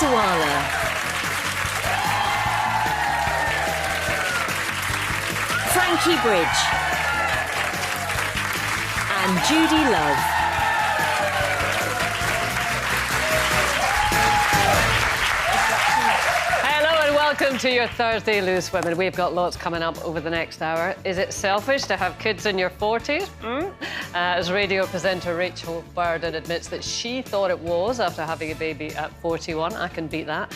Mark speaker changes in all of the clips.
Speaker 1: Sawalha. Frankie Bridge. And Judy Love.
Speaker 2: Welcome to your Thursday Loose Women. We've got lots coming up over the next hour. Is it selfish to have kids in your 40s? As radio presenter Rachel Burden admits that she thought it was after having a baby at 41. I can beat that.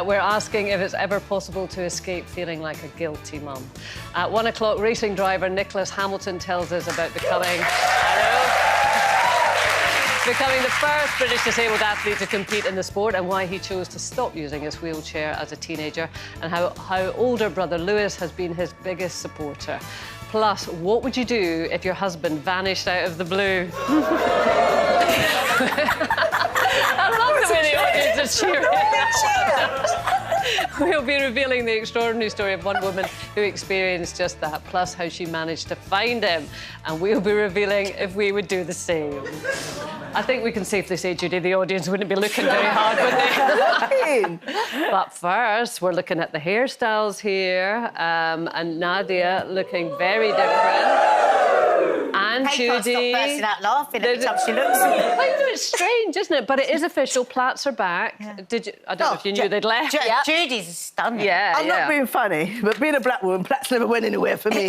Speaker 2: We're asking if it's ever possible to escape feeling like a guilty mum. At 1 o'clock, racing driver Nicholas Hamilton tells us about becoming the first British disabled athlete to compete in the sport and why he chose to stop using his wheelchair as a teenager, and how older brother Lewis has been his biggest supporter. Plus, what would you do if your husband vanished out of the blue? I love the way the audience is cheering. We'll be revealing the extraordinary story of one woman who experienced just that, plus how she managed to find him. And we'll be revealing if we would do the same. I think we can safely say, Judy, the audience wouldn't be looking very hard, would they? But first, we're looking at the hairstyles here. And Nadia looking very different. And
Speaker 3: Kaye
Speaker 2: Judy...
Speaker 3: can't stop bursting out laughing every time she looks.
Speaker 2: I know, it's strange, isn't it? But it is official. Plaits are back. Yeah. Did you? I don't know if you knew they'd left.
Speaker 3: Judy's stunning.
Speaker 2: Yeah,
Speaker 4: I'm not being funny, but being a black woman, plaits never went anywhere for me.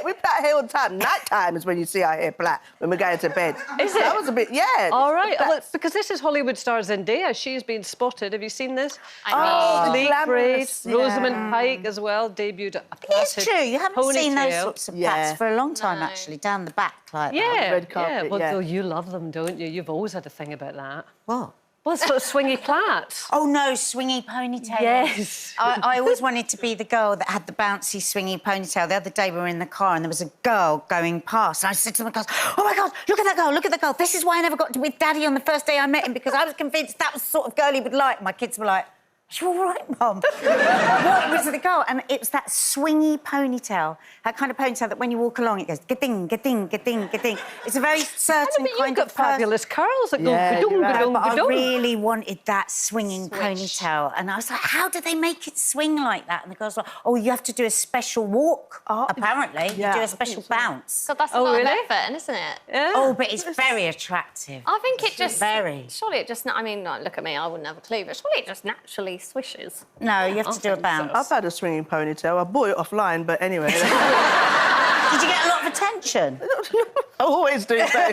Speaker 4: We plait our hair all the time. Night time is when you see our hair plait, when we're going to bed.
Speaker 2: Is it?
Speaker 4: That was a bit, yeah.
Speaker 2: All right. Well, because this is Hollywood star Zendaya. She's been spotted. Have you seen this?
Speaker 4: Oh,
Speaker 2: Sleek braids.
Speaker 4: yeah.
Speaker 2: Rosamund Pike as well debuted a
Speaker 3: It's
Speaker 2: plaited
Speaker 3: true. You haven't
Speaker 2: ponytail.
Speaker 3: seen those sorts of plaits for a long time, actually, down the back like that.
Speaker 2: Yeah,
Speaker 4: red carpet,
Speaker 2: Well,
Speaker 4: yeah.
Speaker 2: though you love them, don't you? You've always had a thing about that.
Speaker 3: What?
Speaker 2: Well, sort of swingy plaits.
Speaker 3: Oh, no, swingy ponytail.
Speaker 2: Yes.
Speaker 3: I always wanted to be the girl that had the bouncy, swingy ponytail. The other day we were in the car and there was a girl going past and I said to the girls, oh, my God, look at that girl, look at that girl. This is why I never got to with Daddy on the first day I met him, because I was convinced that was the sort of girl he would like. My kids were like, are you all right, Mum? What was the girl? And it was that swingy ponytail, that kind of ponytail that when you walk along, it goes ga-ding, ga-ding, ga-ding, ga-ding. It's a very certain
Speaker 2: But
Speaker 3: kind
Speaker 2: you've got
Speaker 3: of
Speaker 2: fabulous curls that go ga-dong, ga-dong,
Speaker 3: But I
Speaker 2: ga-dong.
Speaker 3: really wanted that swinging ponytail. And I was like, how do they make it swing like that? And the girls were like, oh, you have to do a special walk, apparently. You do a special bounce.
Speaker 5: God, that's a lot of effort, isn't it?
Speaker 2: Yeah.
Speaker 3: Oh, but it's very attractive.
Speaker 5: I think it just...
Speaker 3: Very.
Speaker 5: Surely it just... I mean, look at me, I wouldn't have a clue, but surely it just naturally swishes.
Speaker 3: No, you have to do a bounce.
Speaker 4: I've had a swinging ponytail. I bought it offline, but anyway.
Speaker 3: Did you get a lot of attention?
Speaker 4: I always do so.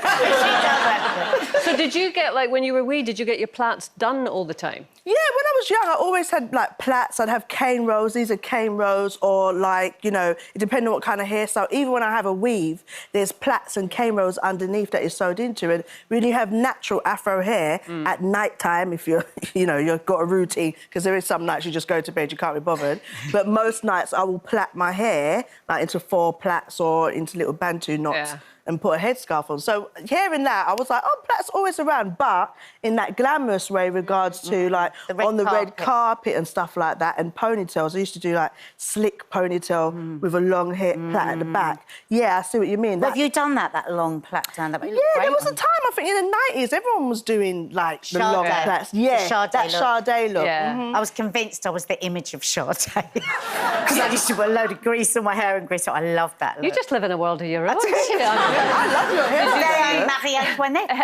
Speaker 2: So did you get, like, when you were wee, did you get your plaits done all the time?
Speaker 4: Yeah, when I was young, I always had, like, plaits. I'd have cane rows. These are cane rows, or, like, you know, it depends on what kind of hairstyle. Even when I have a weave, there's plaits and cane rows underneath that is sewed into it. When you have natural afro hair at night time, if you're, you know, you've got a routine, because there is some nights you just go to bed, you can't be bothered. But most nights I will plait my hair, like, into 4 plaits or into little bantu knots.
Speaker 2: Yeah.
Speaker 4: And put a headscarf on. So hearing that, I was like, oh, plaits always around, but in that glamorous way, regards to like on the red carpet and stuff like that, and ponytails. I used to do like slick ponytail with a long hair plait at the back. Yeah, I see what you mean.
Speaker 3: Have you done that long plait down that way?
Speaker 4: Yeah, there was a time, I think, in the 90s, everyone was doing, like, the long plaits. Yeah, that Sade look.
Speaker 2: Yeah.
Speaker 3: I was convinced I was the image of Sade. Because I used to put a load of grease on my hair and grease, so I loved that look.
Speaker 2: You just live in a world of your own.
Speaker 4: I love your hair.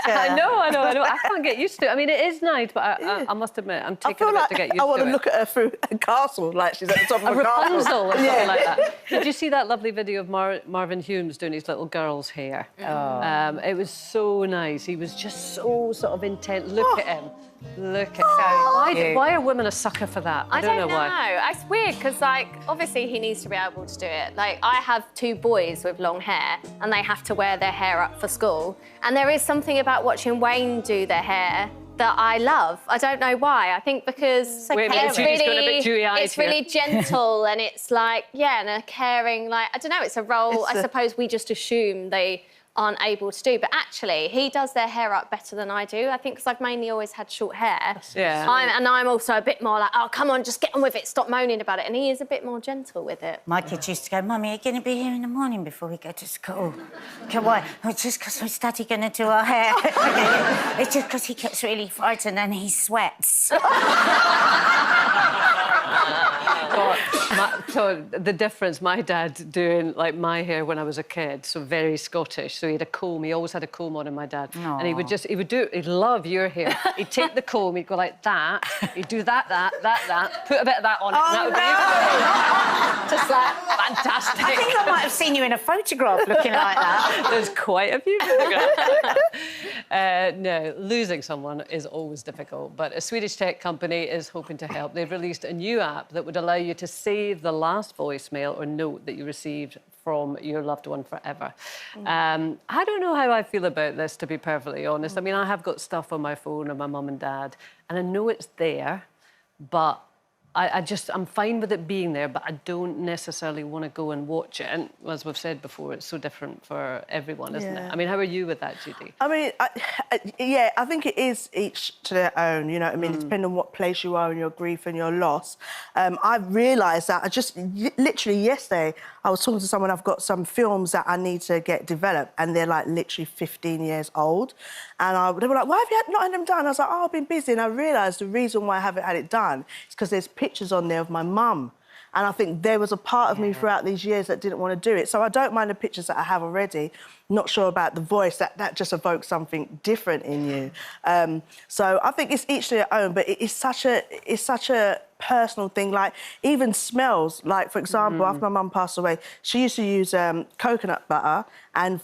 Speaker 2: I know. I can't get used to it. I mean, it is nice, but I must admit, I'm taking a bit to get used to it.
Speaker 4: I want to look at her through a castle, like she's at the top of a
Speaker 2: Rapunzel
Speaker 4: castle.
Speaker 2: or something like that. Did you see that lovely video of Marvin Humes doing his little girl's hair? It was so nice. He was just so sort of intent. Look at him. Look at him. Why are women a sucker for that? I don't know why.
Speaker 5: It's weird, because, like, obviously he needs to be able to do it. Like, I have 2 boys with long hair, and they have to wear their hair up for school. And there is something about watching Wayne do their hair that I love. I don't know why. I think because it's really gentle and it's like, and a caring, like, I don't know, it's a role I suppose we just assume they aren't able to do. But actually, he does their hair up better than I do. I think because I've mainly always had short hair.
Speaker 2: Yeah.
Speaker 5: I'm also a bit more like, oh, come on, just get on with it, stop moaning about it. And he is a bit more gentle with it.
Speaker 3: My kids used to go, Mummy, are you going to be here in the morning before we go to school? Okay, why? Oh, it's just because my daddy going to do our hair. It's just because he gets really frightened and he sweats.
Speaker 2: So the difference, my dad doing like my hair when I was a kid, so very Scottish. So he had a comb. He always had a comb on, my dad,
Speaker 3: Aww.
Speaker 2: and he would do it. He'd love your hair. He'd take the comb. He'd go like that. He'd do that. Put a bit of that on it. And that would be just like fantastic.
Speaker 3: I think I might have seen you in a photograph looking like that.
Speaker 2: There's quite a few photographs. No, losing someone is always difficult, but a Swedish tech company is hoping to help. They've released a new app that would allow you to save the last voicemail or note that you received from your loved one forever. I don't know how I feel about this, to be perfectly honest. I mean, I have got stuff on my phone of my mum and dad, and I know it's there, but I'm fine with it being there, but I don't necessarily want to go and watch it. And as we've said before, it's so different for everyone, isn't it? I mean, how are you with that, Judy?
Speaker 4: I mean, I think it is each to their own, you know what I mean? Depending on what place you are in your grief and your loss. I've realised that literally yesterday, I was talking to someone, I've got some films that I need to get developed, and they're, like, literally 15 years old. And they were like, why have you not had them done? I was like, oh, I've been busy. And I realised the reason why I haven't had it done is because there's pictures on there of my mum. And I think there was a part of me throughout these years that didn't want to do it. So I don't mind the pictures that I have already. Not sure about the voice, that just evokes something different in you. So I think it's each to their own, but it's such a personal thing. Like, even smells. Like, for example, after my mum passed away, she used to use coconut butter, and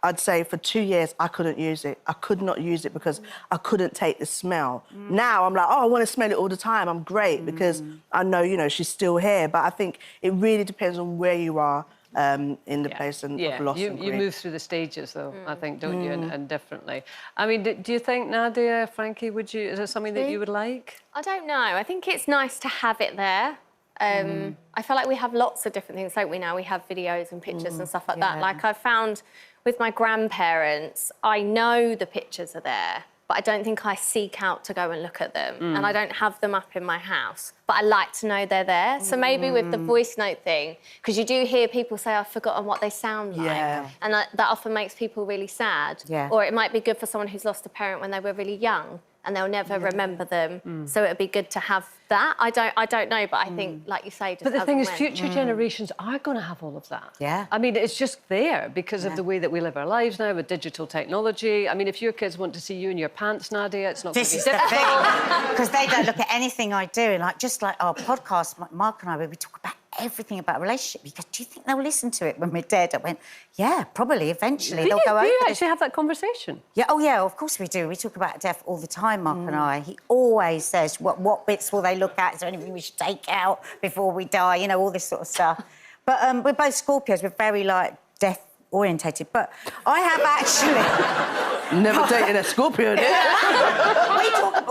Speaker 4: I'd say for 2 years, I couldn't use it. I could not use it because I couldn't take the smell. Now I'm like, oh, I want to smell it all the time. I'm great because I know, you know, she's still here. But I think it really depends on where you are in the place of loss and grief.
Speaker 2: You move through the stages, though, I think, don't you, and differently. I mean, do you think, Nadia, Frankie, is it something that you would like?
Speaker 5: I don't know. I think it's nice to have it there. I feel like we have lots of different things, don't we, now? We have videos and pictures and stuff like that. Like, I've found with my grandparents, I know the pictures are there, but I don't think I seek out to go and look at them. And I don't have them up in my house, but I like to know they're there. So maybe with the voice note thing, because you do hear people say, I've forgotten what they sound like. And that often makes people really sad. Or it might be good for someone who's lost a parent when they were really young, and they'll never remember them. So it'd be good to have that. I don't know, but I think, like you say, just
Speaker 2: But the thing is, future generations are going to have all of that. I mean, it's just there because of the way that we live our lives now with digital technology. I mean, if your kids want to see you in your pants, Nadia, it's not going to be difficult.
Speaker 3: Because they don't look at anything I do. And, like, just like our podcast, Mark and I, where we talk about everything about a relationship. He goes, do you think they'll listen to it when we're dead? I went, yeah, probably, eventually. They'll go over.
Speaker 2: Do you actually have that conversation?
Speaker 3: Yeah, oh, yeah, of course we do. We talk about death all the time, Mark and I. He always says, what bits will they look at? Is there anything we should take out before we die? You know, all this sort of stuff. But we're both Scorpios. We're very, like, death-orientated. But I have actually...
Speaker 4: Never dated a Scorpio,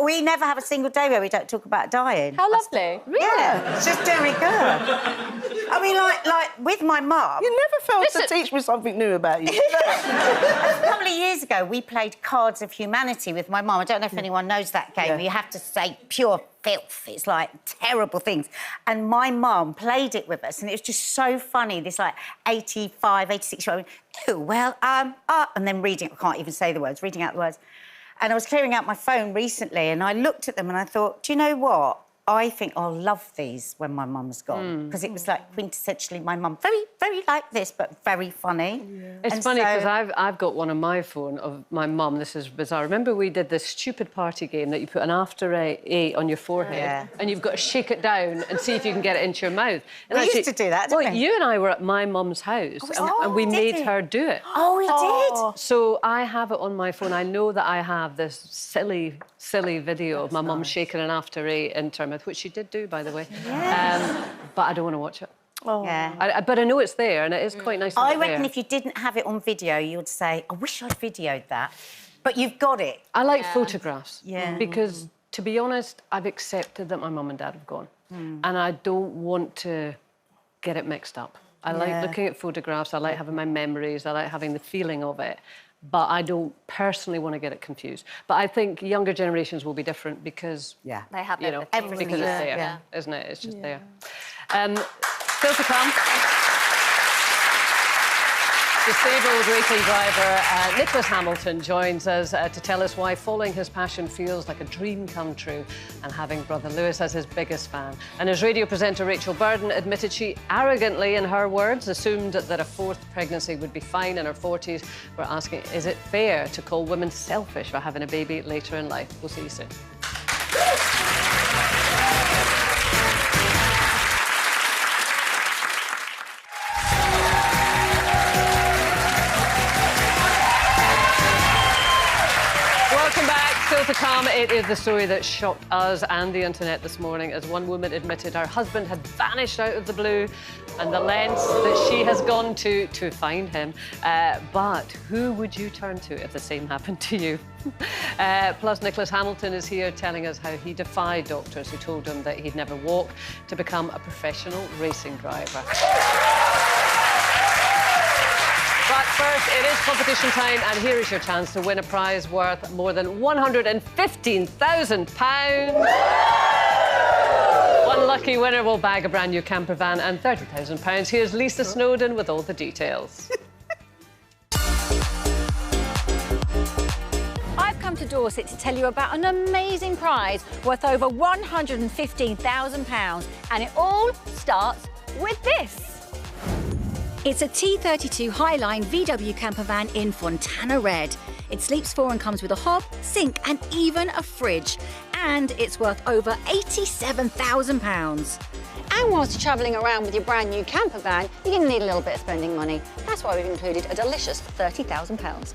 Speaker 3: we never have a single day where we don't talk about dying.
Speaker 5: How lovely.
Speaker 3: Really? Yeah, it's just very good. I mean, like with my mum...
Speaker 4: You never failed to teach me something new about you.
Speaker 3: A couple of years ago, we played Cards of Humanity with my mum. I don't know if anyone knows that game. You have to say pure filth. It's, like, terrible things. And my mum played it with us, and it was just so funny, this, like, 85, 86-year-old... Oh, well, and then reading... I can't even say the words, reading out the words. And I was clearing out my phone recently, and I looked at them and I thought, do you know what? I think I'll love these when my mum's gone. Because it was, like, quintessentially my mum. Very, very like this, but very funny.
Speaker 2: It's funny, because I've got one on my phone of my mum. This is bizarre. Remember we did this stupid party game that you put an after eight on your forehead and you've got to shake it down and see if you can get it into your mouth. And
Speaker 3: we used to do that, didn't we?
Speaker 2: You and I were at my mum's house and we made her do it.
Speaker 3: Oh, we did?
Speaker 2: So I have it on my phone. I know that I have this silly video of my mum shaking an after eight into her mouth, which she did do, by the way. But I don't want to watch it. But I know it's there, and it is quite nice to
Speaker 3: I reckon if you didn't have it on video, you'd say, I wish I'd videoed that. But you've got it.
Speaker 2: I like photographs. Because, to be honest, I've accepted that my mum and dad have gone. And I don't want to get it mixed up. I like looking at photographs. I like having my memories. I like having the feeling of it. But I don't personally want to get it confused. But I think younger generations will be different because,
Speaker 5: They have
Speaker 3: everything.
Speaker 2: because it's there, isn't it? It's just there. Still to come. Disabled racing driver Nicholas Hamilton joins us to tell us why following his passion feels like a dream come true, and having brother Lewis as his biggest fan. And as radio presenter Rachel Burden admitted she arrogantly, in her words, assumed that a fourth pregnancy would be fine in her 40s. We're asking, is it fair to call women selfish for having a baby later in life? We'll see you soon. Still to come, it is the story that shocked us and the internet this morning as one woman admitted her husband had vanished out of the blue and the lengths that she has gone to find him. But who would you turn to if the same happened to you? Plus, Nicholas Hamilton is here telling us how he defied doctors who told him that he'd never walk to become a professional racing driver. But first, it is competition time, and here is your chance to win a prize worth more than £115,000. One lucky winner will bag a brand new camper van and £30,000. Here's Lisa Snowdon with all the details.
Speaker 6: I've come to Dorset to tell you about an amazing prize worth over £115,000, and it all starts with this. It's a T32 Highline VW camper van in Fontana Red. It sleeps 4 and comes with a hob, sink and even a fridge. And it's worth over £87,000.
Speaker 7: And whilst you're travelling around with your brand new camper van, you're going to need a little bit of spending money. That's why we've included a delicious £30,000.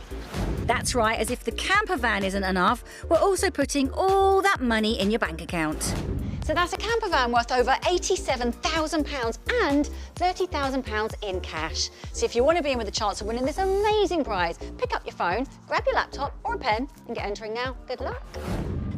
Speaker 6: That's right, as if the camper van isn't enough, we're also putting all that money in your bank account.
Speaker 7: So that's a camper van worth over £87,000 and £30,000 in cash. So if you want to be in with a chance of winning this amazing prize, pick up your phone, grab your laptop or a pen and get entering now. Good luck.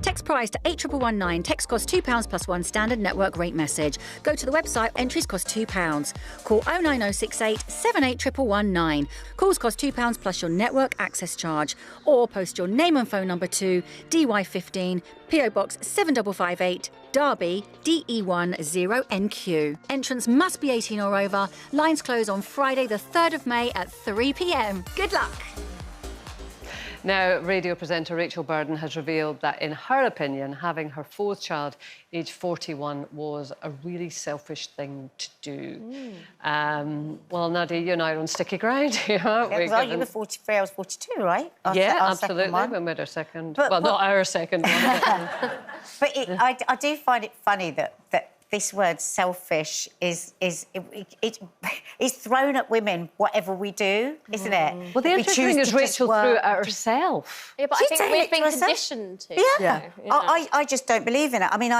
Speaker 6: Text prize to 81119. Text costs £2 plus one standard network rate message. Go to the website, entries cost £2. Call 09068 781119. Calls cost £2 plus your network access charge. Or post your name and phone number to DY15, PO Box 7558, Derby, DE10NQ. Entrance must be 18 or over. Lines close on Friday the 3rd of May at 3 p.m. Good luck.
Speaker 2: Now, radio presenter Rachel Burden has revealed that, in her opinion, having her 4th child, aged 41, was a really selfish thing to do. Well, Nadia, you and I are on sticky ground here, aren't we?
Speaker 3: Because you were 43, I was 42, right?
Speaker 2: Absolutely. We made our second. Well, not our second one.
Speaker 3: But I do find it funny that this word selfish is thrown at women whatever we do, isn't it?
Speaker 2: Well, the interesting thing is Rachel threw it at herself.
Speaker 5: Yeah, but I think we've been conditioned to.
Speaker 3: Yeah. I just don't believe in it. I mean,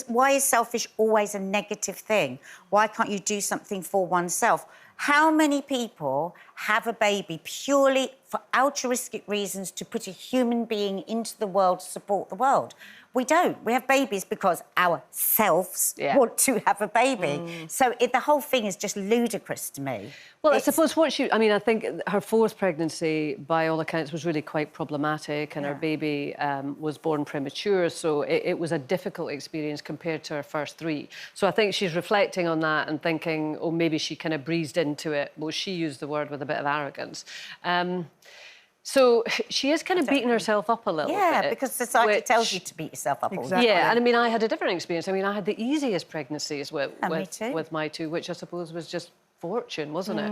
Speaker 3: why is selfish always a negative thing? Why can't you do something for oneself? How many people have a baby purely for altruistic reasons to put a human being into the world to support the world? We don't. We have babies because ourselves want to have a baby. So the whole thing is just ludicrous to me.
Speaker 2: Well, I suppose I think her 4th pregnancy, by all accounts, was really quite problematic, and her baby was born premature, so it was a difficult experience compared to her first 3. So I think she's reflecting on that and thinking, oh, maybe she kind of breezed into it. Well, she used the word with a bit of arrogance. So she is kind of beating herself up a little bit.
Speaker 3: Yeah, because society tells you to beat yourself up all the time.
Speaker 2: Yeah, and I mean, I had a different experience. I mean, I had the easiest pregnancies with my 2, which I suppose was just fortune, wasn't it?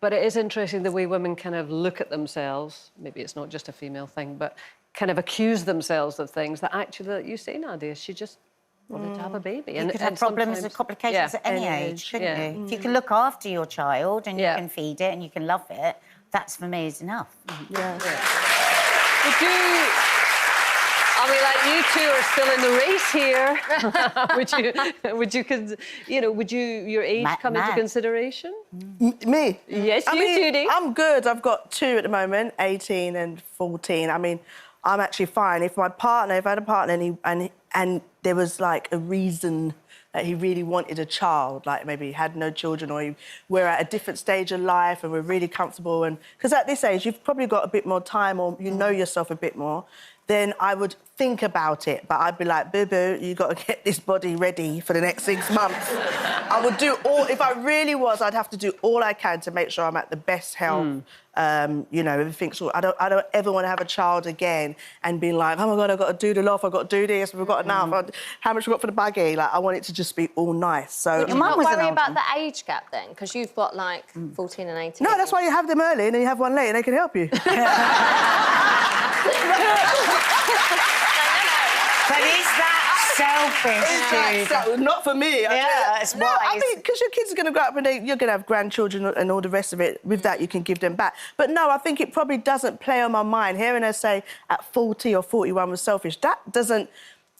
Speaker 2: But it is interesting the way women kind of look at themselves. Maybe it's not just a female thing, but kind of accuse themselves of things that actually, like you say, Nadia, she just wanted to have a baby.
Speaker 3: You could have problems and complications at any age, couldn't you? If you can look after your child and you can feed it and you can love it, that's for me is enough.
Speaker 2: Would you? I mean, like, you two are still in the race here. would your age come into consideration?
Speaker 4: Me?
Speaker 2: Yes,
Speaker 4: I mean,
Speaker 2: Judy.
Speaker 4: I'm good. I've got 2 at the moment, 18 and 14. I mean, I'm actually fine. If I had a partner and there was like a reason that he really wanted a child, like maybe he had no children or we're at a different stage of life and we're really comfortable, and because at this age you've probably got a bit more time or you know yourself a bit more, then I would think about it. But I'd be like, boo-boo, you got to get this body ready for the next 6 months. I would do all... If I really was, I'd have to do all I can to make sure I'm at the best health. You know, everything's... So I don't ever want to have a child again and be like, oh, my God, I've got to do the loft, I've got to do this, we've got enough, how much we've got for the buggy? Like, I want it to just be all nice, so...
Speaker 5: Would you not worry about the age gap, then? Because you've got, like, 14 and 18.
Speaker 4: No, that's why you have them early and then you have one late and they can help you.
Speaker 3: But is that selfish?
Speaker 4: Not for me.
Speaker 3: It's
Speaker 4: no, I mean, because your kids are going to grow up and you're going to have grandchildren and all the rest of it. With that, you can give them back. But no, I think it probably doesn't play on my mind. Hearing her say at 40 or 41 was selfish, that doesn't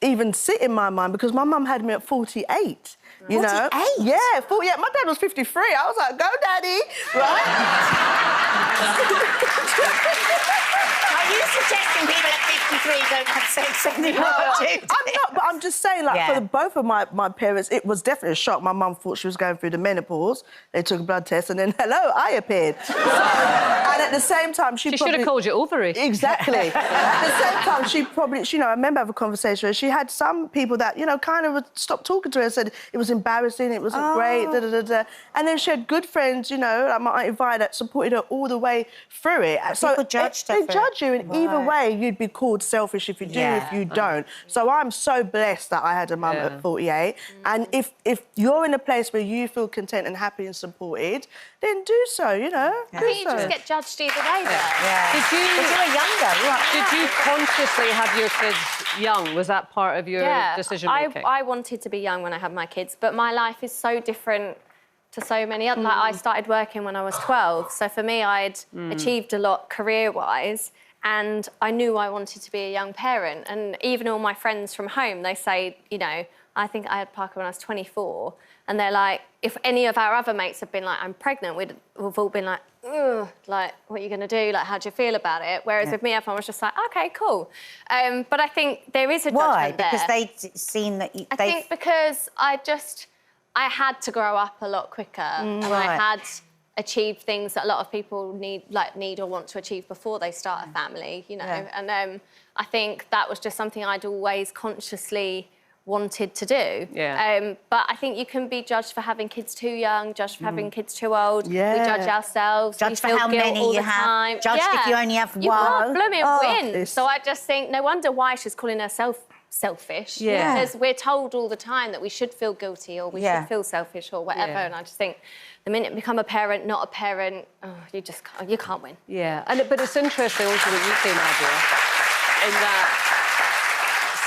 Speaker 4: even sit in my mind because my mum had me at 48. You know?
Speaker 3: 48?
Speaker 4: Yeah, 48. My dad was 53. I was like, go, Daddy, right?
Speaker 3: Are you suggesting people at 53 don't have sex anymore?
Speaker 4: I'm not, but I'm just saying, like, for both of my parents, it was definitely a shock. My mum thought she was going through the menopause. They took a blood test and then, hello, I appeared. And at the same time, she
Speaker 2: should have called you ovary.
Speaker 4: Exactly. At the same time, she probably... You know, I remember having a conversation where she had some people that, you know, kind of would stop talking to her and said it was embarrassing, it wasn't great, da-da-da-da. And then she had good friends, you know, like my Auntie Vi, that supported her all the way through it.
Speaker 3: So people judged her.
Speaker 4: They judge you, and either way, you'd be called selfish if you do, if you don't. So I'm so blessed that I had a mum at 48. And if you're in a place where you feel content and happy and supported, then do so, you know.
Speaker 5: I think you just get judged either way, though.
Speaker 2: Did you...
Speaker 3: Because you were younger.
Speaker 2: Did you consciously have your kids young? Was that part of your decision-making?
Speaker 5: I wanted to be young when I had my kids, but my life is so different to so many other... Like, I started working when I was 12, so for me, I'd achieved a lot career-wise, and I knew I wanted to be a young parent. And even all my friends from home, they say, you know, I think I had Parker when I was 24, and they're like, if any of our other mates have been like, I'm pregnant, we've all been like, ugh, like, what are you going to do? Like, how do you feel about it? Whereas with me, everyone was just like, OK, cool. But I think there is a judgment there.
Speaker 3: Because they'd seen that...
Speaker 5: I think because I had to grow up a lot quicker and I had achieved things that a lot of people need or want to achieve before they start a family, you know. And I think that was just something I'd always consciously wanted to do. But I think you can be judged for having kids too young, judged for having kids too old. We judge ourselves.
Speaker 3: Judged
Speaker 5: we
Speaker 3: for
Speaker 5: feel
Speaker 3: how
Speaker 5: guilt
Speaker 3: many
Speaker 5: all
Speaker 3: you
Speaker 5: the
Speaker 3: have.
Speaker 5: time.
Speaker 3: Judged if you only have one.
Speaker 5: You can't blooming win. So I just think no wonder why she's calling herself selfish. Because we're told all the time that we should feel guilty or we should feel selfish or whatever. And I just think the minute you become a parent, not a parent, you can't win.
Speaker 2: But it's interesting also what you say, Nadia, in that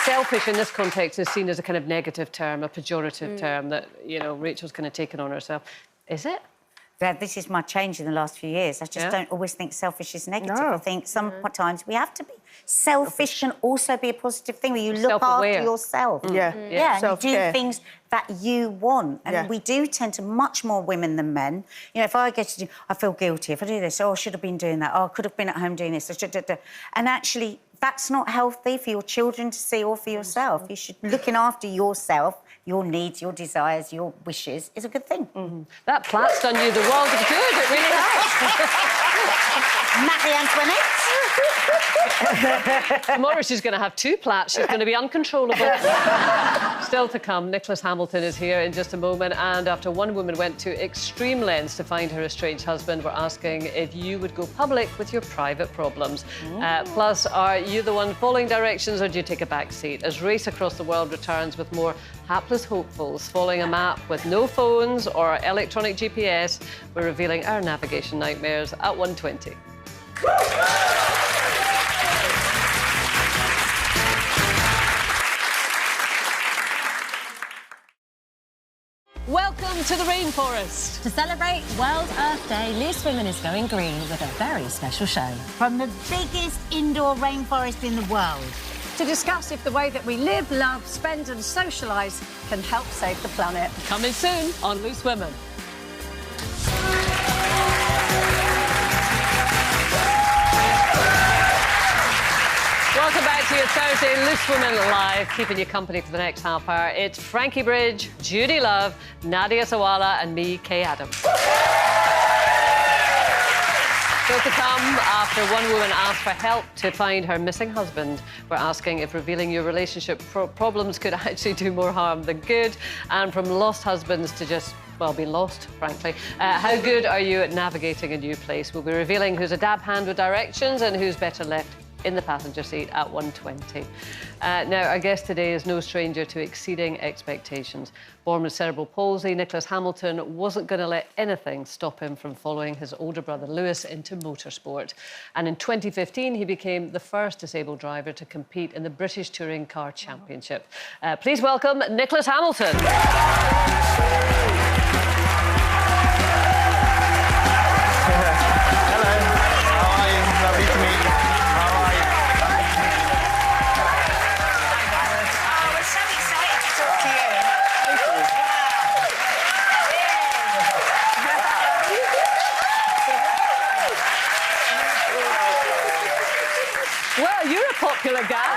Speaker 2: selfish in this context is seen as a kind of negative term, a pejorative term that, you know, Rachel's kind of taken on herself. Is it?
Speaker 3: This is my change in the last few years. I just don't always think selfish is negative. I think sometimes we have to be selfish can also be a positive thing where you look after yourself. And you do things that you want. And we do tend to, much more women than men. You know, if I get to do, I feel guilty. If I do this, I should have been doing that. I could have been at home doing this. And actually, that's not healthy for your children to see or for yourself. You should looking after yourself. Your needs, your desires, your wishes is a good thing.
Speaker 2: That plat's done you the world of good. It really
Speaker 3: has.
Speaker 2: Marie Antoinette. Tomorrow she's going to have 2 plats. She's going to be uncontrollable. Still to come, Nicholas Hamilton is here in just a moment. And after one woman went to extreme lengths to find her estranged husband, we're asking if you would go public with your private problems. Plus, are you the one following directions or do you take a back seat? As Race Across the World returns with more hapless hopefuls following a map with no phones or electronic GPS, we're revealing our navigation nightmares at 1:20. Welcome to the rainforest.
Speaker 1: To celebrate World Earth Day, Loose Women is going green with a very special show.
Speaker 3: From the biggest indoor rainforest in the world.
Speaker 8: To discuss if the way that we live, love, spend and socialise can help save the planet.
Speaker 2: Coming soon on Loose Women. to your Thursday Loose Women Live, keeping you company for the next half hour. It's Frankie Bridge, Judy Love, Nadia Sawalha and me, Kaye Adams. Still to come, after one woman asked for help to find her missing husband, we're asking if revealing your relationship problems could actually do more harm than good. And from lost husbands to just, well, be lost, frankly. How good are you at navigating a new place? We'll be revealing who's a dab hand with directions and who's better left in the passenger seat at 1:20. Now, our guest today is no stranger to exceeding expectations. Born with cerebral palsy, Nicholas Hamilton wasn't going to let anything stop him from following his older brother Lewis into motorsport. And in 2015, he became the first disabled driver to compete in the British Touring Car Championship. Please welcome Nicholas Hamilton.
Speaker 9: Hello. How are you? Lovely to meet you.
Speaker 2: Well, you're a popular guy.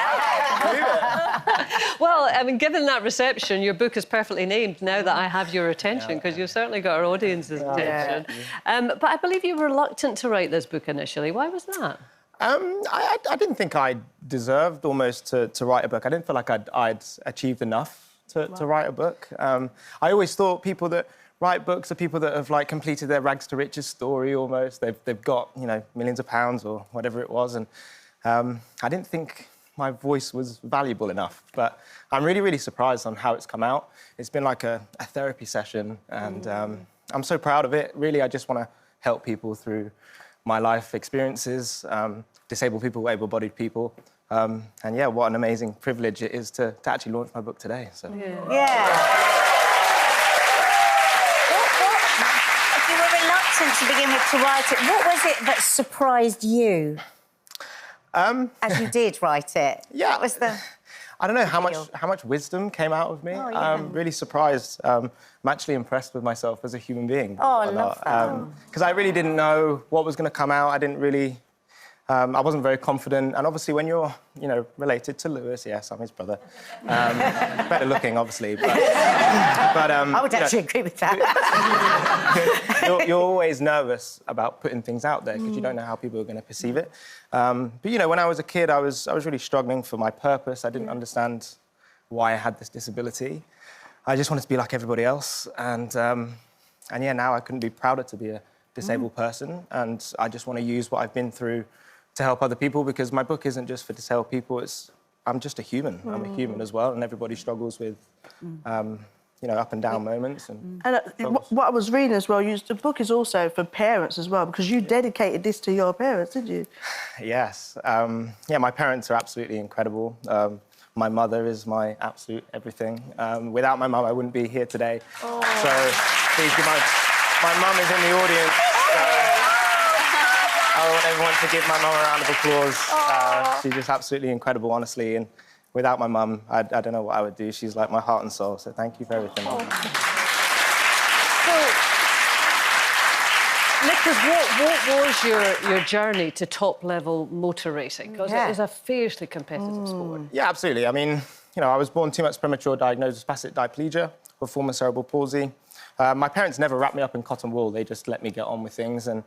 Speaker 2: Well, I mean, given that reception, your book is perfectly named now that I have your attention, because you've certainly got our audience's attention. But I believe you were reluctant to write this book initially. Why was that?
Speaker 9: I didn't think I deserved almost to write a book. I didn't feel like I'd achieved enough to write a book. I always thought people that write books are people that have like completed their rags to riches story almost. They've got, you know, millions of pounds or whatever it was, and I didn't think my voice was valuable enough, but I'm really, really surprised on how it's come out. It's been like a therapy session, and I'm so proud of it. Really, I just want to help people through my life experiences, disabled people, able-bodied people. And yeah, what an amazing privilege it is to actually launch my book today. So.
Speaker 3: Yeah. If you were reluctant to begin with to write it, what was it that surprised you? As you did write it.
Speaker 9: Yeah.
Speaker 3: What was the...
Speaker 9: I don't know how much wisdom came out of me.
Speaker 3: Oh, yeah.
Speaker 9: I'm really surprised. I'm actually impressed with myself as a human being.
Speaker 3: Oh, I love that.
Speaker 9: Because I really didn't know what was going to come out. I didn't really... I wasn't very confident. And obviously, when you're, you know, related to Lewis, yes, I'm his brother. Better looking, obviously. But
Speaker 3: I would actually agree with that.
Speaker 9: you're always nervous about putting things out there because you don't know how people are going to perceive it. But, you know, when I was a kid, I was really struggling for my purpose. I didn't understand why I had this disability. I just wanted to be like everybody else. And yeah, now I couldn't be prouder to be a disabled person. And I just want to use what I've been through to help other people, because my book isn't just for disabled people. I'm just a human. I'm a human as well, and everybody struggles with, you know, up and down moments. And
Speaker 4: what I was reading as well, the book is also for parents as well, because you dedicated this to your parents, did you?
Speaker 9: Yes. Yeah, my parents are absolutely incredible. My mother is my absolute everything. Without my mum, I wouldn't be here today. Oh. So please give my mum is in the audience. I want everyone to give my mum a round of applause. She's just absolutely incredible, honestly. And without my mum, I don't know what I would do. She's like my heart and soul. So thank you for everything.
Speaker 2: So, Nicholas, what was your journey to top-level motor racing? Because it is a fiercely competitive sport.
Speaker 9: Yeah, absolutely. I mean, you know, I was born 2 months premature, diagnosed with spastic diplegia, with form of cerebral palsy. My parents never wrapped me up in cotton wool. They just let me get on with things. And,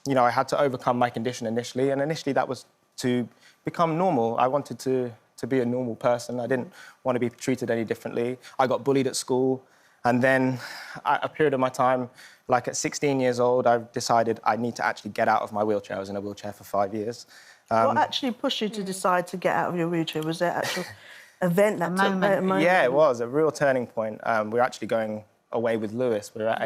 Speaker 9: you know, I had to overcome my condition initially. And initially that was to become normal. I wanted to be a normal person. I didn't want to be treated any differently. I got bullied at school. And then a period of my time, like at 16 years old, I decided I need to actually get out of my wheelchair. I was in a wheelchair for 5 years.
Speaker 4: What actually pushed you to decide to get out of your wheelchair? Was there actual event that took that moment?
Speaker 9: Yeah, it was a real turning point. We were actually going away with Lewis. We were at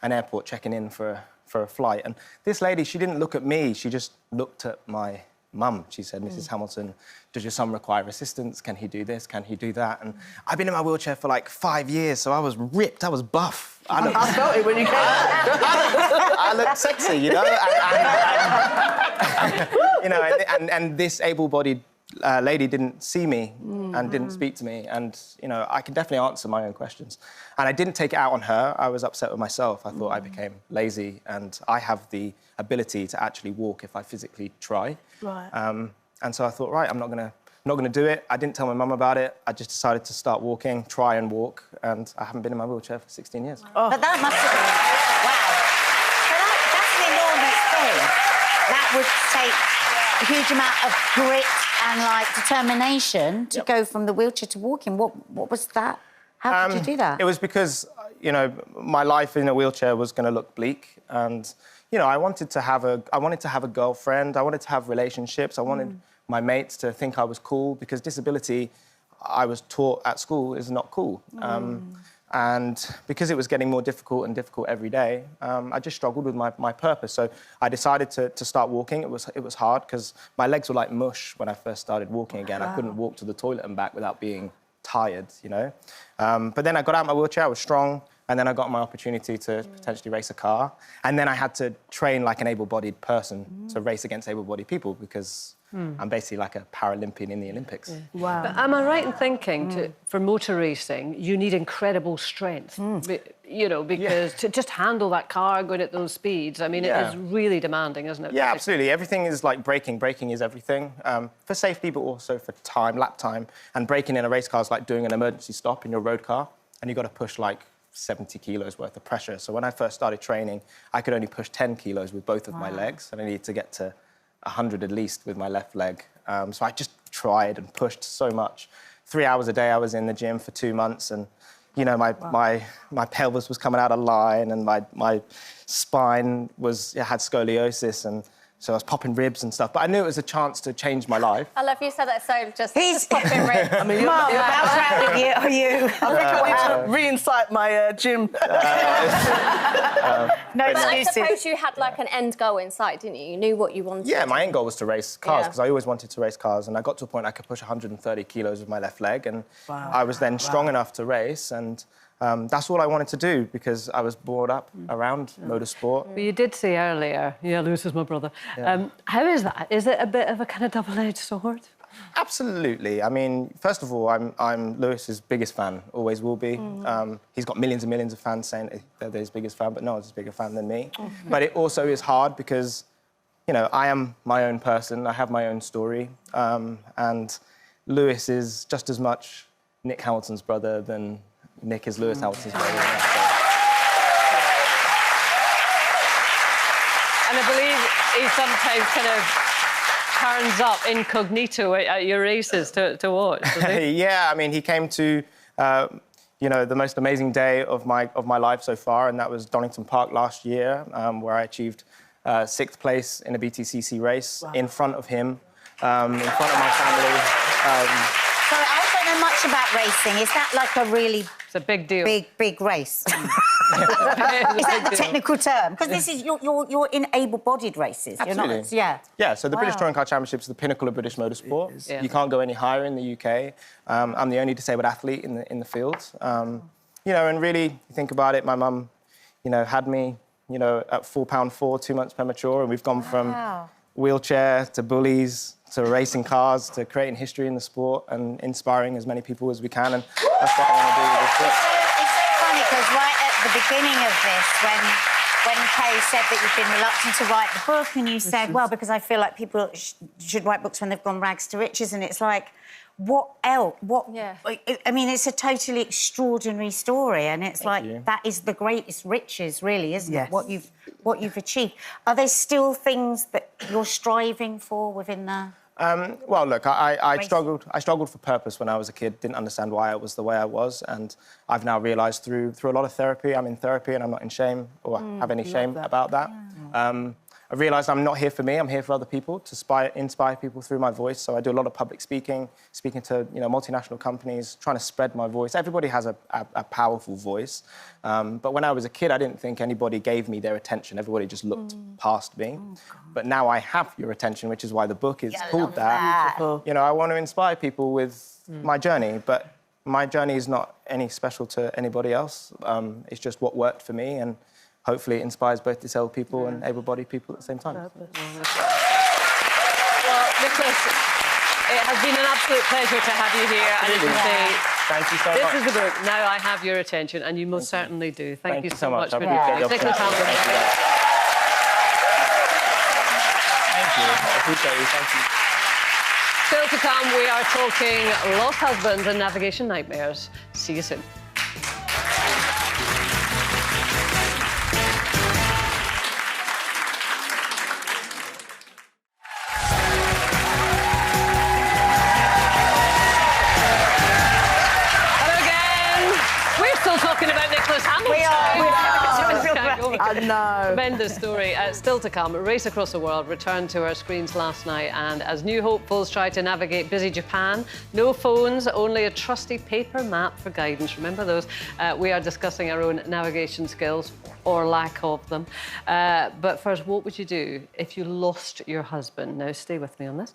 Speaker 9: an airport checking in for a flight. And this lady, she didn't look at me. She just looked at my mum. She said, Mrs. Hamilton, does your son require assistance? Can he do this? Can he do that? And I've been in my wheelchair for like 5 years, so I was ripped. I was buff.
Speaker 4: I felt it when you came out.
Speaker 9: I looked sexy, you know? You know, and this able-bodied lady didn't see me and didn't speak to me. And, you know, I can definitely answer my own questions. And I didn't take it out on her. I was upset with myself. I thought I became lazy, and I have the ability to actually walk if I physically try.
Speaker 4: Right.
Speaker 9: And so I thought, right, I'm not gonna do it. I didn't tell my mum about it. I just decided to start walking, try and walk, and I haven't been in my wheelchair for 16 years.
Speaker 3: Oh. But that must have been... Wow. So that's an enormous thing. That would take a huge amount of grit and, like, determination to go from the wheelchair to walking. What was that? How did you do that?
Speaker 9: It was because, you know, my life in a wheelchair was going to look bleak, and, you know, I wanted to have a girlfriend. I wanted to have relationships. I wanted my mates to think I was cool, because disability, I was taught at school, is not cool. And because it was getting more difficult and difficult every day, I just struggled with my purpose. So I decided to start walking. It was hard because my legs were like mush when I first started walking again. I couldn't walk to the toilet and back without being tired, you know. But then I got out of my wheelchair, I was strong, and then I got my opportunity to potentially race a car. And then I had to train like an able-bodied person to race against able-bodied people, because I'm basically like a Paralympian in the Olympics.
Speaker 2: Yeah. Wow. But am I right in thinking for motor racing, you need incredible strength? You know, because to just handle that car going at those speeds, I mean, it is really demanding, isn't it?
Speaker 9: Yeah, absolutely. Everything is like braking. Braking is everything. For safety, but also for time, lap time. And braking in a race car is like doing an emergency stop in your road car, and you've got to push like 70 kilos worth of pressure. So when I first started training, I could only push 10 kilos with both of my legs, and I needed to get to 100 at least with my left leg. So I just tried and pushed so much. 3 hours a day I was in the gym for 2 months, and, you know, my pelvis was coming out of line, and my spine had scoliosis, and so I was popping ribs and stuff. But I knew it was a chance to change my life.
Speaker 5: I love you said that so just popping ribs.
Speaker 4: I mean,
Speaker 3: Mum, how proud of you are you?
Speaker 4: I think I need to re-incite my gym.
Speaker 3: No
Speaker 5: But I
Speaker 3: excuses.
Speaker 5: suppose you had like an end goal in sight, didn't you? You knew what you wanted.
Speaker 9: Yeah, my end goal was to race cars,
Speaker 5: Yeah.
Speaker 9: because I always wanted to race cars, and I got to a point I could push 130 kilos with my left leg, and I was then strong enough to race, and that's all I wanted to do, because I was brought up around motorsport.
Speaker 2: But you did say earlier, Lewis is my brother. How is that? Is it a bit of a kind of double-edged sword?
Speaker 9: Absolutely. I mean, first of all, I'm Lewis's biggest fan, always will be. He's got millions and millions of fans saying they're his biggest fan, but no one's a bigger fan than me. But it also is hard because, you know, I am my own person, I have my own story, and Lewis is just as much Nick Hamilton's brother than Nick is Lewis Hamilton's brother.
Speaker 2: And I believe he sometimes kind of turns up incognito at your races to watch, doesn't he?
Speaker 9: Yeah, I mean, he came to, you know, the most amazing day of my life so far, and that was Donington Park last year, where I achieved 6th place in a BTCC race in front of him, in front of my family.
Speaker 3: So I don't know much about racing. Is that like a really...
Speaker 2: It's a big deal.
Speaker 3: Big race? Is that the technical term? Because this is you're in able-bodied races.
Speaker 9: Absolutely.
Speaker 3: You're not,
Speaker 9: Yeah, so the British Touring Car Championships is the pinnacle of British motorsport.
Speaker 2: Yeah.
Speaker 9: You can't go any higher in the UK. I'm the only disabled athlete in the field. You know, and really, you think about it, my mum, you know, had me, you know, at 4 pound 4, 2 months premature, and we've gone from wheelchair to bullies to racing cars to creating history in the sport and inspiring as many people as we can, and that's what I want to do with this book.
Speaker 3: It's so funny because right at the beginning of this, when Kaye said that you've been reluctant to write the book, and you said, well, because I feel like people should write books when they've gone rags to riches, and it's like, what else? I mean, it's a totally extraordinary story, and it's that is the greatest riches, really, isn't it? What you've achieved. Are there still things that you're striving for within the...
Speaker 9: Well, look, I struggled for purpose when I was a kid, didn't understand why I was the way I was, and I've now realised through a lot of therapy, I'm in therapy and I'm not in shame or have any shame about that. I realised I'm not here for me, I'm here for other people, to inspire people through my voice. So I do a lot of public speaking to, you know, multinational companies, trying to spread my voice. Everybody has a powerful voice. But when I was a kid, I didn't think anybody gave me their attention. Everybody just looked past me. But now I have your attention, which is why the book is called that. You know, I want to inspire people with my journey, but my journey is not any special to anybody else. It's just what worked for me, and hopefully it inspires both disabled people and able-bodied people at the same time.
Speaker 2: Well, Nicholas, it has been an absolute pleasure to have you here. And as you say,
Speaker 9: thank you so much.
Speaker 2: This is the book. Now I have your attention, and you most certainly do. Thank you so much for doing
Speaker 9: I
Speaker 2: it. Nicholas Hammond.
Speaker 9: Thank you. I appreciate you. Thank you.
Speaker 2: Still to come, we are talking lost husbands and navigation nightmares. See you soon. Talking about Nicholas Hamilton.
Speaker 3: We are.
Speaker 4: I know.
Speaker 2: Tremendous story. Still to come. Race Across the World returned to our screens last night, and as new hopefuls try to navigate busy Japan, no phones, only a trusty paper map for guidance. Remember those? We are discussing our own navigation skills, or lack of them. But first, what would you do if you lost your husband? Now, stay with me on this.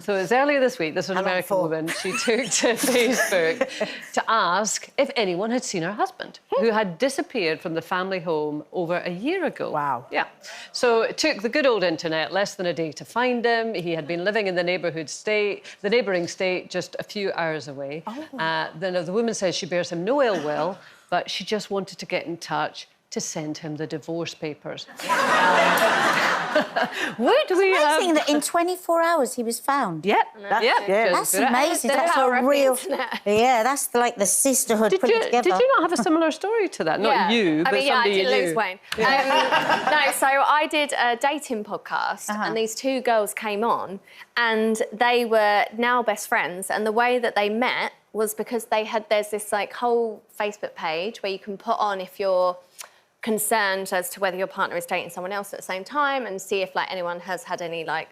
Speaker 2: So it's earlier this week, this was an American woman. She took to Facebook to ask if anyone had seen her husband, who had disappeared from the family home over a year ago.
Speaker 4: Wow.
Speaker 2: Yeah. So it took the good old internet less than a day to find him. He had been living in the neighbouring state, just a few hours away. Then the woman says she bears him no ill will, but she just wanted to get in touch to send him the divorce papers.
Speaker 3: Would we amazing that in 24 hours he was found?
Speaker 2: Yep.
Speaker 3: That's amazing. That's a real... Yeah, that's like the sisterhood put it together.
Speaker 2: Did you not have a similar story to that? Not you, but somebody
Speaker 5: I did
Speaker 2: you knew.
Speaker 5: lose Wayne. No, so I did a dating podcast and these two girls came on and they were now best friends, and the way that they met was because there's this like whole Facebook page where you can put on if you're concerned as to whether your partner is dating someone else at the same time and see if like anyone has had any like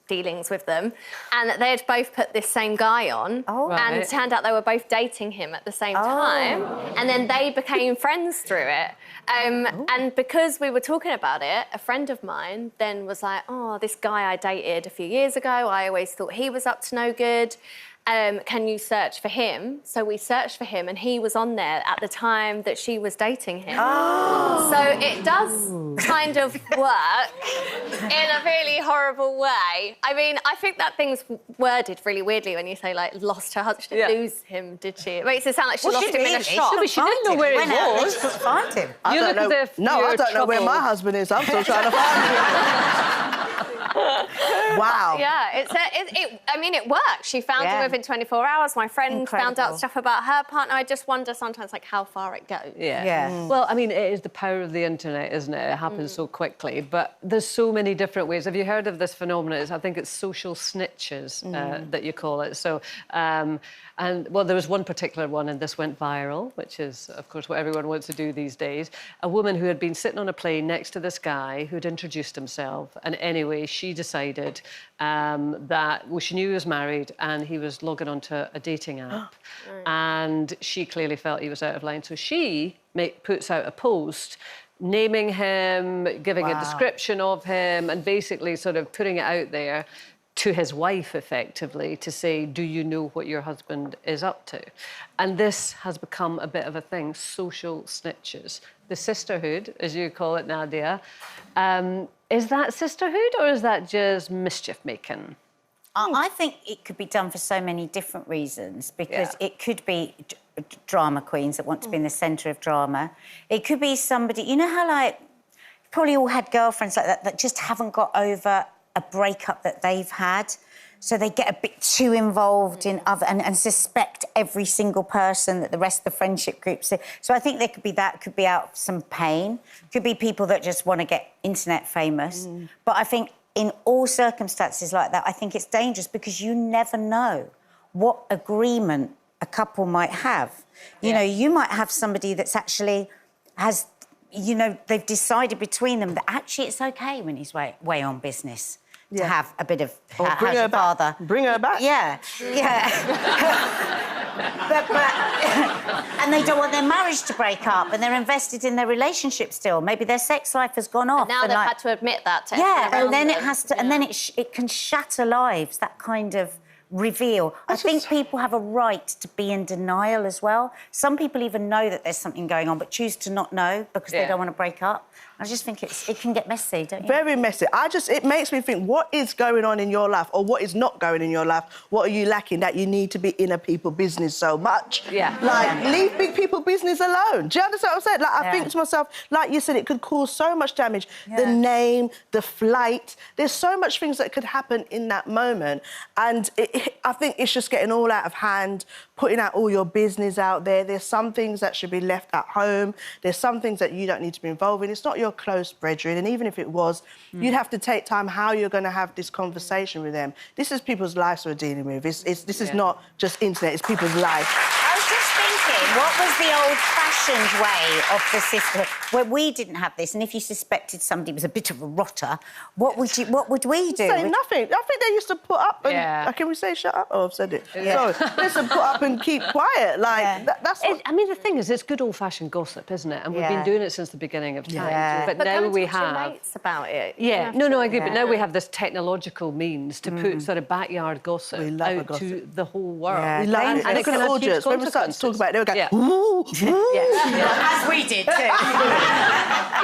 Speaker 5: dealings with them, and they had both put this same guy on, and it turned out they were both dating him at the same time, and then they became friends through it. And because we were talking about it, a friend of mine then was like, oh, this guy I dated a few years ago, I always thought he was up to no good. Can you search for him? So we searched for him and he was on there at the time that she was dating him. So it does kind of work in a really horrible way. I mean, I think that thing's worded really weirdly when you say, like, lost her husband. She didn't lose him, did she? It makes it sound like she lost him in a shop.
Speaker 2: But she didn't know where he was.
Speaker 3: She couldn't find him.
Speaker 4: I don't know where my husband is. I'm still trying to find him. Wow.
Speaker 5: Yeah, I mean, it worked. She found him within 24 hours. My friend found out stuff about her partner. I just wonder sometimes, like, how far it goes.
Speaker 2: Well, I mean, it is the power of the internet, isn't it? It happens so quickly. But there's so many different ways. Have you heard of this phenomenon? I think it's social snitches that you call it. So, and, well, there was one particular one, and this went viral, which is, of course, what everyone wants to do these days. A woman who had been sitting on a plane next to this guy who'd introduced himself. And anyway, she decided that, well, she knew he was married and he was logging onto a dating app. And she clearly felt he was out of line. So she puts out a post naming him, giving a description of him, and basically sort of putting it out there to his wife, effectively, to say, do you know what your husband is up to? And this has become a bit of a thing, social snitches. The sisterhood, as you call it, Nadia. Is that sisterhood or is that just mischief-making?
Speaker 3: I think it could be done for so many different reasons, because it could be drama queens that want to be in the centre of drama. It could be somebody... You know how, like, probably all had girlfriends like that just haven't got over a breakup that they've had, so they get a bit too involved in other and suspect every single person that the rest of the friendship group see. So I think there could be that, could be out some pain, could be people that just want to get internet famous. But I think in all circumstances like that, I think it's dangerous because you never know what agreement a couple might have. You know, you might have somebody that's actually has, you know, they've decided between them that actually it's okay when he's way on business. To have a bit of...
Speaker 4: Or bring her back. Bring her back.
Speaker 3: Yeah. And they don't want their marriage to break up, and they're invested in their relationship still. Maybe their sex life has gone off.
Speaker 5: And now they've had to admit that to
Speaker 3: everyone around and then them. It has to... And then it can shatter lives, that kind of reveal. I think people have a right to be in denial as well. Some people even know that there's something going on but choose to not know because they don't want to break up. I just think it can get messy, don't you?
Speaker 4: Very messy. It makes me think, what is going on in your life or what is not going in your life? What are you lacking that you need to be in a people business so much?
Speaker 2: Yeah.
Speaker 4: Like, leave big people business alone. Do you understand what I'm saying? Like, I think to myself, like you said, it could cause so much damage. Yeah. The name, the flight, there's so much things that could happen in that moment. And I think it's just getting all out of hand, putting out all your business out there. There's some things that should be left at home. There's some things that you don't need to be involved in. It's not your close brethren, and even if it was, you'd have to take time how you're going to have this conversation with them. This is people's lives we're dealing with. This is not just internet, it's people's lives.
Speaker 3: I was just thinking, what was the old-fashioned way of the system where we didn't have this, and if you suspected somebody was a bit of a rotter, what would we do?
Speaker 4: Say nothing. I think they used to put up and... Can we say shut up? Oh, I've said it. Yeah. Sorry. They used to put up and keep quiet. Like, that's what...
Speaker 2: I mean, the thing is, it's good old-fashioned gossip, isn't it? And we've been doing it since the beginning of time.
Speaker 5: Yeah.
Speaker 2: But now we have...
Speaker 5: Your mates about it.
Speaker 2: Yeah, no, I agree. But now we have this technological means to put sort of backyard gossip out to the whole world.
Speaker 4: Yeah. We love it.
Speaker 2: And
Speaker 4: Look at the audience. When we start to talk about it, they would go,
Speaker 3: ooh, as we did too.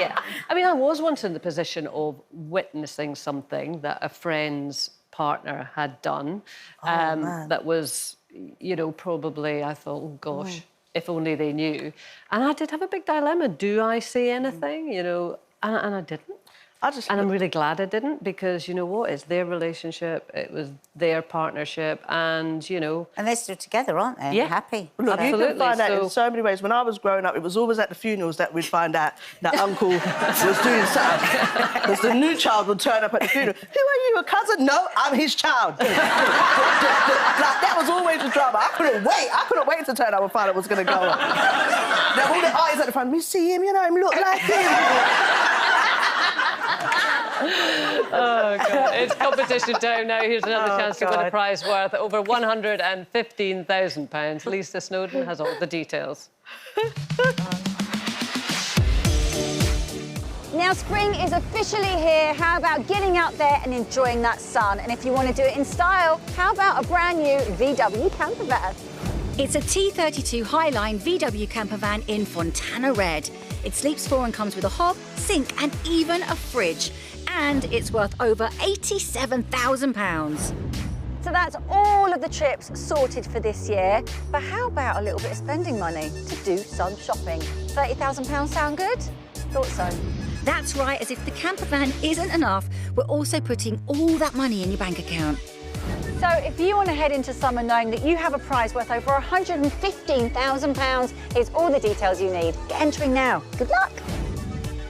Speaker 2: Yeah. I mean, I was once in the position of witnessing something that a friend's partner had done that was, you know, probably, I thought, oh, gosh, if only they knew. And I did have a big dilemma. Do I say anything, you know? And I didn't. And I'm really glad I didn't, because, you know what, it's their relationship, it was their partnership, and, you know...
Speaker 3: And they're still together, aren't they?
Speaker 2: Yeah.
Speaker 3: Happy.
Speaker 4: Look,
Speaker 2: absolutely.
Speaker 4: You can find out in so many ways. When I was growing up, it was always at the funerals that we'd find out that Uncle was doing something. Because the new child would turn up at the funeral. Who are you, a cousin? No, I'm his child. Like, that was always the drama. I couldn't wait to turn up and find out what was going to go on. Now, all the eyes at the front, we see him, you know, him look like him.
Speaker 2: Oh, God. It's competition time now. Here's another chance to win a prize worth over £115,000. Lisa Snowden has all the details.
Speaker 7: Now, spring is officially here. How about getting out there and enjoying that sun? And if you want to do it in style, how about a brand new VW camper van?
Speaker 6: It's a T32 Highline VW camper van in Fontana Red. It sleeps 4 and comes with a hob, sink and even a fridge. And it's worth over £87,000.
Speaker 7: So that's all of the trips sorted for this year. But how about a little bit of spending money to do some shopping? £30,000 sound good? Thought so.
Speaker 6: That's right, as if the camper van isn't enough, we're also putting all that money in your bank account.
Speaker 7: So if you want to head into summer knowing that you have a prize worth over £115,000, here's all the details you need. Get entering now. Good luck.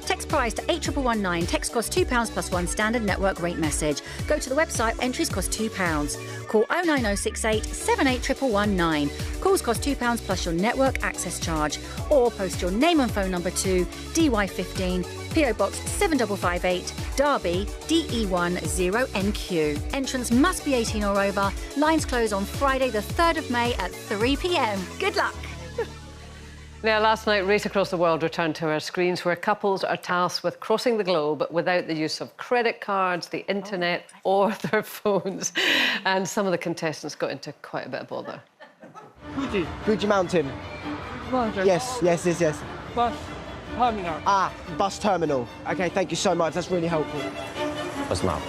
Speaker 6: Text prize to 81119. Text costs £2 plus 1 standard network rate message. Go to the website, entries cost £2. Call 09068 781119. Calls cost £2 plus your network access charge. Or post your name and phone number to DY15, PO Box 7558, Derby, DE10NQ. Entrance must be 18 or over. Lines close on Friday the 3rd of May at 3 p.m. Good luck.
Speaker 2: Now, last night, Race Across the World returned to our screens, where couples are tasked with crossing the globe without the use of credit cards, the internet or their phones. And some of the contestants got into quite a bit of bother.
Speaker 10: Fuji Mountain. Yes.
Speaker 11: Bus terminal.
Speaker 10: Bus terminal. OK, thank you so much. That's really helpful.
Speaker 12: What's the map?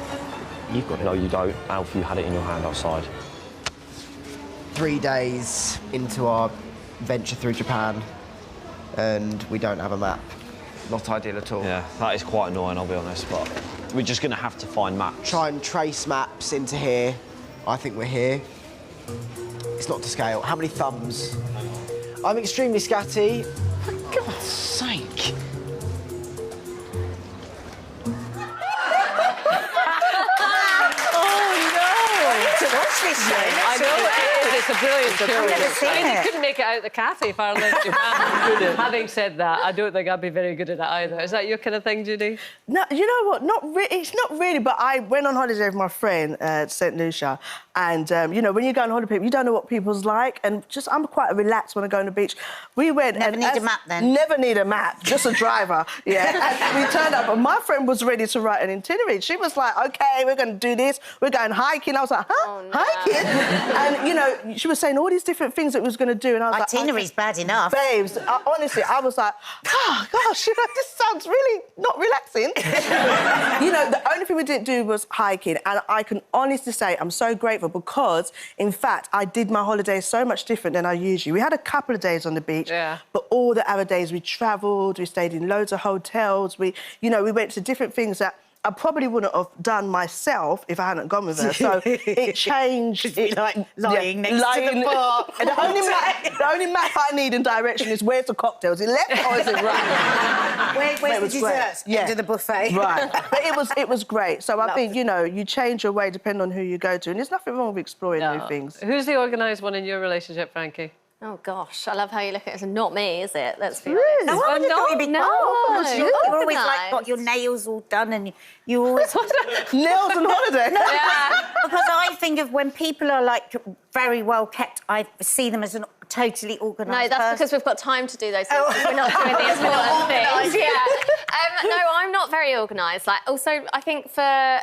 Speaker 10: You've got it.
Speaker 12: No, you don't. Alf, you had it in your hand outside.
Speaker 10: 3 days into our venture through Japan, and we don't have a map. Not ideal at all.
Speaker 12: Yeah, that is quite annoying, I'll be honest, but we're just going to have to find maps.
Speaker 10: Try and trace maps into here. I think we're here. It's not to scale. How many thumbs? I'm extremely scatty. For God's sake.
Speaker 2: I know it is. It's a brilliant show.
Speaker 3: I've never seen it.
Speaker 2: You couldn't make it out the cafe if I lived in Japan. Having said that, I don't think I'd be very good at it either. Is that your kind of thing, Judy?
Speaker 4: No, you know what? It's not really, but I went on holiday with my friend at St Lucia, and, you know, when you go on holiday, you don't know what people's like, and just I'm quite relaxed when I go on the beach. We went...
Speaker 3: Never need a map, then?
Speaker 4: Never need a map, just a driver, yeah. And we turned up, and my friend was ready to write an itinerary. She was like, OK, we're going to do this, we're going hiking. I was like, huh?
Speaker 5: Oh, no.
Speaker 4: Hiking? And, you know, she was saying all these different things that we was going to do, and I was like...
Speaker 3: Itinerary's bad enough.
Speaker 4: Babes, honestly, I was like, oh, gosh, this sounds really not relaxing. The only thing we didn't do was hiking, and I can honestly say I'm so grateful because, in fact, I did my holidays so much different than I usually. We had a couple of days on the beach, but all the other days we travelled, we stayed in loads of hotels, we went to different things that I probably wouldn't have done myself if I hadn't gone with her. So it changed.
Speaker 3: Lying next to the bar.
Speaker 4: And the only map I need in direction is where's the cocktails? Is it left or is it right?
Speaker 3: Where's the desserts?
Speaker 4: Yeah.
Speaker 3: Into the buffet.
Speaker 4: Right. But it was great. So I think, you change your way depending on who you go to, and there's nothing wrong with exploring new things.
Speaker 2: Who's the organised one in your relationship, Frankie?
Speaker 5: Oh, gosh, I love how you look at it. It's not me, is it? Let's be honest.
Speaker 3: No, I would have thought you'd be...
Speaker 5: No.
Speaker 3: You're always, like, got your nails all done and you always...
Speaker 4: Nails on holiday?
Speaker 3: Yeah. Because I think of when people are, like, very well kept, I see them as an totally organised
Speaker 5: No, that's because we've got time to do those things. We're not doing the important things. Yeah. No, I'm not very organised. Like, also, I think for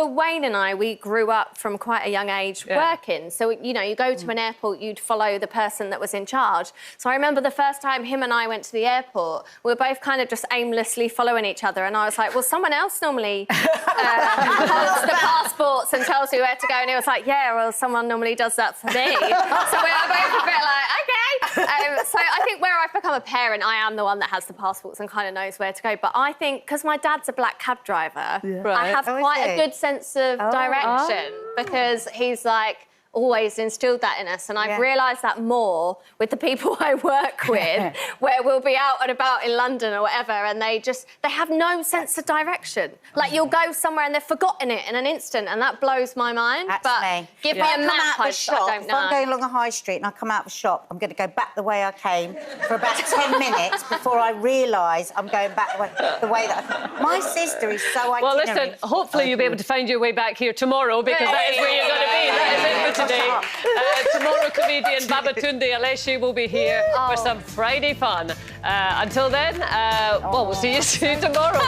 Speaker 5: Wayne and I, we grew up from quite a young age working. So, you go to an airport, you'd follow the person that was in charge. So I remember the first time him and I went to the airport, we were both kind of just aimlessly following each other. And I was like, well, someone else normally holds the passports and tells me where to go. And he was like, yeah, well, someone normally does that for me. So we were both a bit like, OK. So I think where I've become a parent, I am the one that has the passports and kind of knows where to go. But I think, because my dad's a black cab driver, I have quite a good sense of direction because he's like always instilled that in us, and I've realised that more with the people I work with, where we'll be out and about in London or whatever, and they have no sense of direction. Like, you'll go somewhere and they've forgotten it in an instant, and that blows my mind.
Speaker 3: That's me.
Speaker 5: Give me a map, I don't know.
Speaker 3: If I'm going along a high street and I come out of a shop, I'm going to go back the way I came for about 10 minutes before I realise I'm going back the way that my sister is so itinerary.
Speaker 2: Well, listen, hopefully you'll be able to find your way back here tomorrow, because that is where you're going to be. That is it for today. Tomorrow, comedian Babatunde Aleshi will be here for some Friday fun. Until then, well, we'll see you soon tomorrow.